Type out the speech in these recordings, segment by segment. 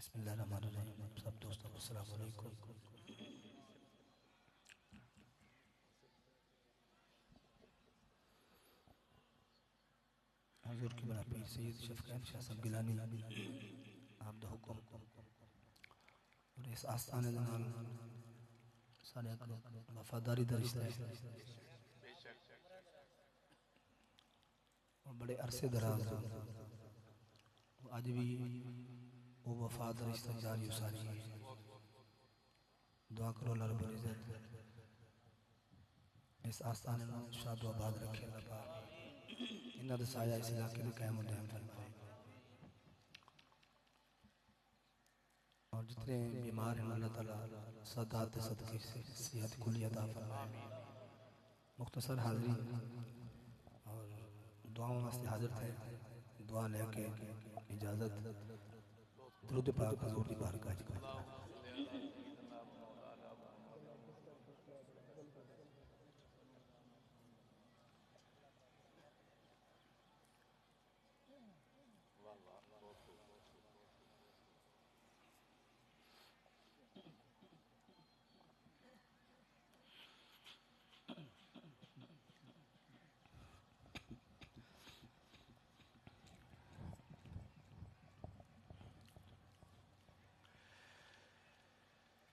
बिस्मिल्लाहिर्रहमानिर्रहीम। सब दोस्तों को अस्सलाम वालेकुम। हुजूर की बड़ा पीर सैयद शफकान शाह साहब गिलानी आप दा हुक्म और इस आस्थाने दे नाल साडे को वफादारी दा रिश्ता है और बड़े अरसे दराज अज भी वो वफा दा रिश्ता जारी उसारी है। दुआ करो अल्लाह रब्बुल इज्जत इस आस्थाने को शादो आबाद रखे। अल्लाह पाक इन्हां दा साया इस इलाके दे कायम दायम फरमाए और जितने बीमार हैं अल्लाह ताला सदात सदके से सेहत कुली अता फरमाए। मुख्तसर हाज़री और दुआओं वास्ते हाजिर थे। दुआ लेके इजाज़त दुरूद पाक हुजूर दी बारगाह च करता है।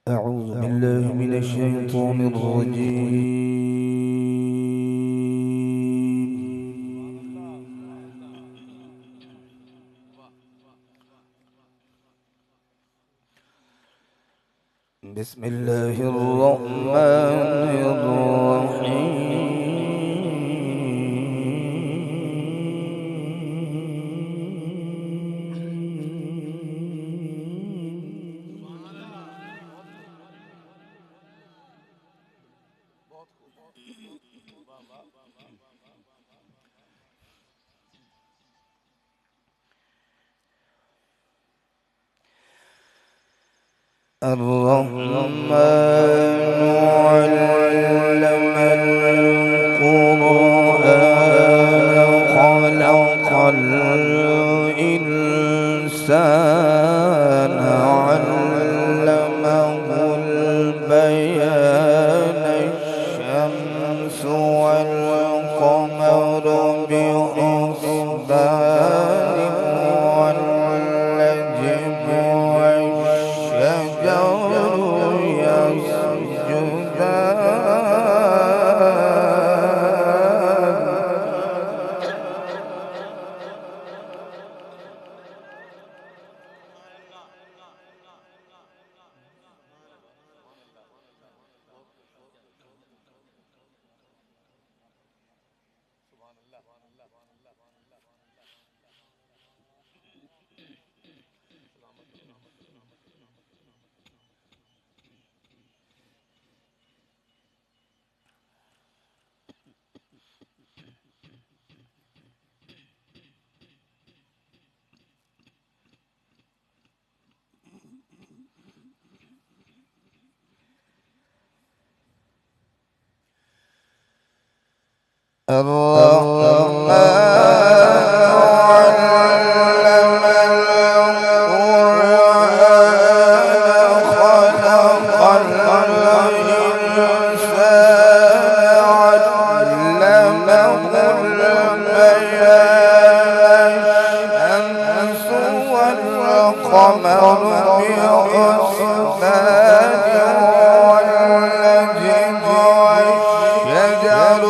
أعوذ بالله من الشيطان الرجيم. بسم الله الرحمن الرحمن علم القرآن خلق الإنسان علمه البيان الشمس والقمر بحسبان والنجم والشجر الرحمن علم القرآن خلق الإنسان علمه البيان الشمس والقمر بحسبان والنجم والشجر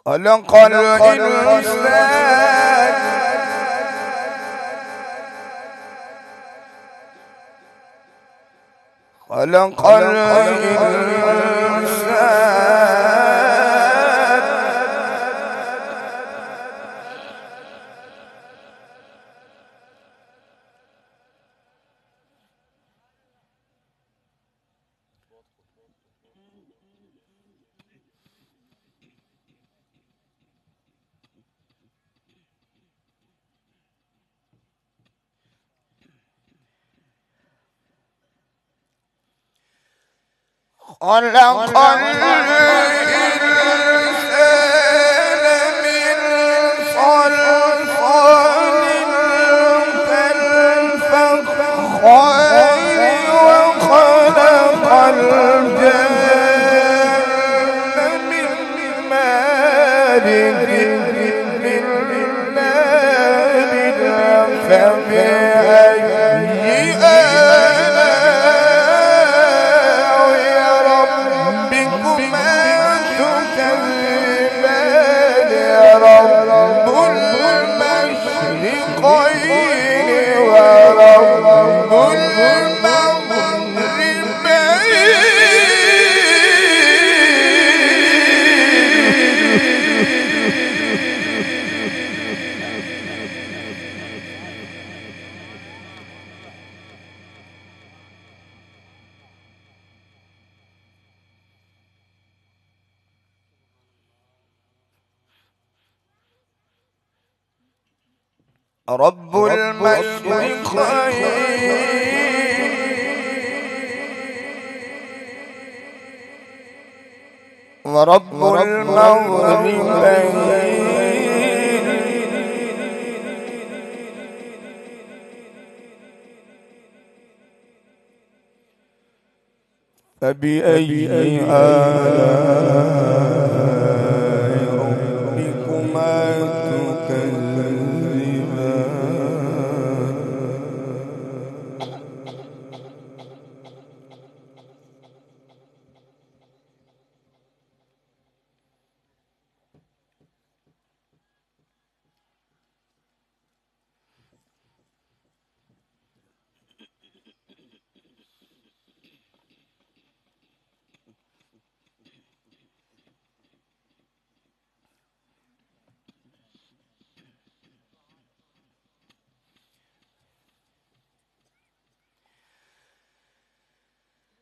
خلق الإنسان خلق الإنسان خلق الإنسان من صلصال كالفخار وخلق الجان من مارج من نار فبأي رب المشرقين ورب المغربين فبأي آلاء ربكما تكذبان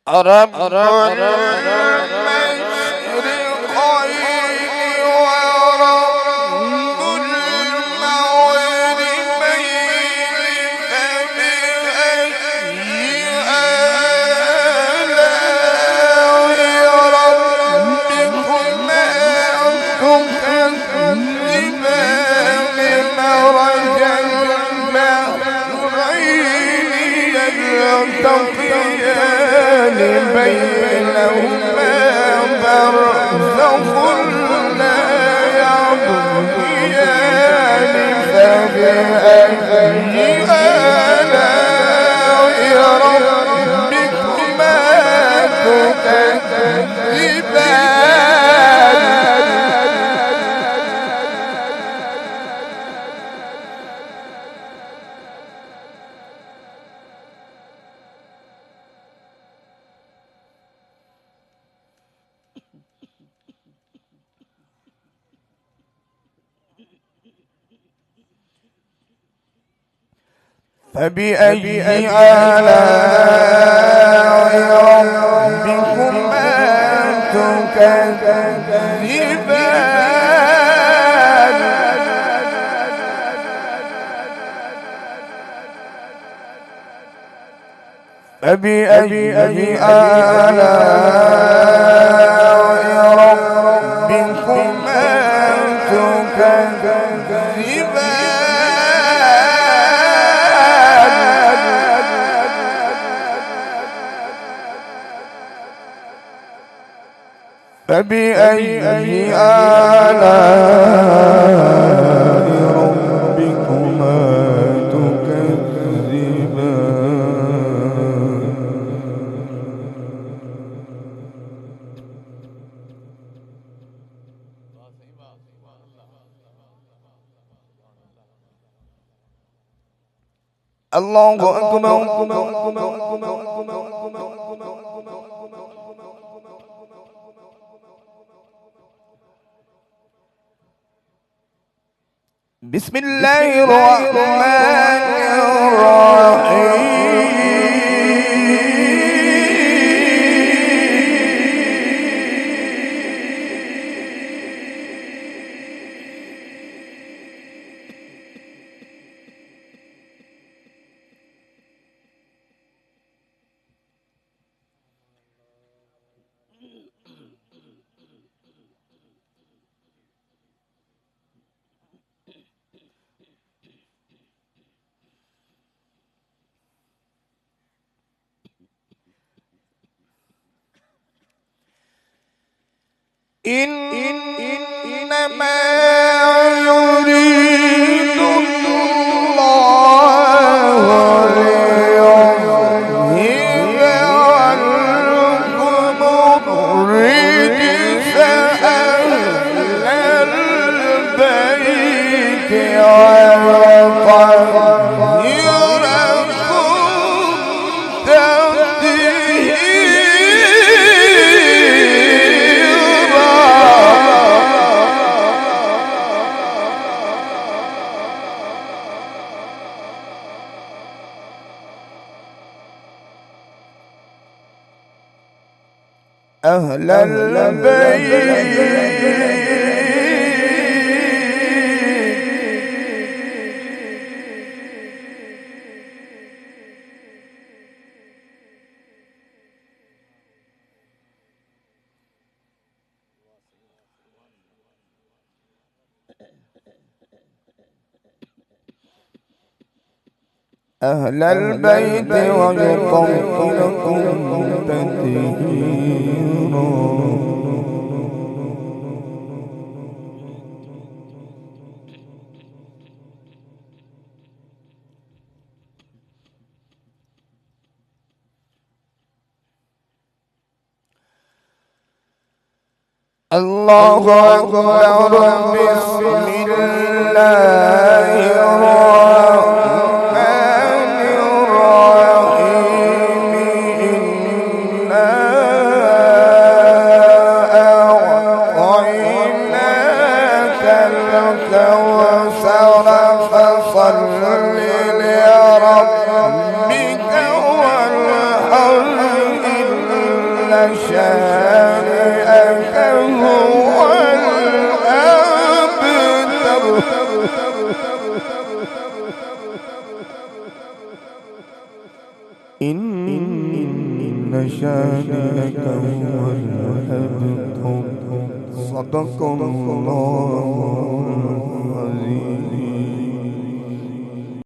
رب المشرقين ورب المغربين فبأي آلاء ربكما تكذبان مرج البحرين يلتقيان بينهما برزخ لا يبغيان فبأي آلاء ربكما تكذبان فبأي آلاء ربكما تكذبان فبأي آلاء ربكما تكذبان فبأي آلاء ربكما تكذبان الله أكبر بسم الله الرحمن الرحيم إنما يريد الله ليذهب عنكم الرجس أهل البيت أهل البيت أهل البيت ويطهركم تطهيرا الله أكبر بسم الله الرحمن الرحيم إنا أعطيناك الكوثر فصل لربك وانحر إن شانئك هو الأبتر إن شانئك هو الأبتر صدق الله العظيم.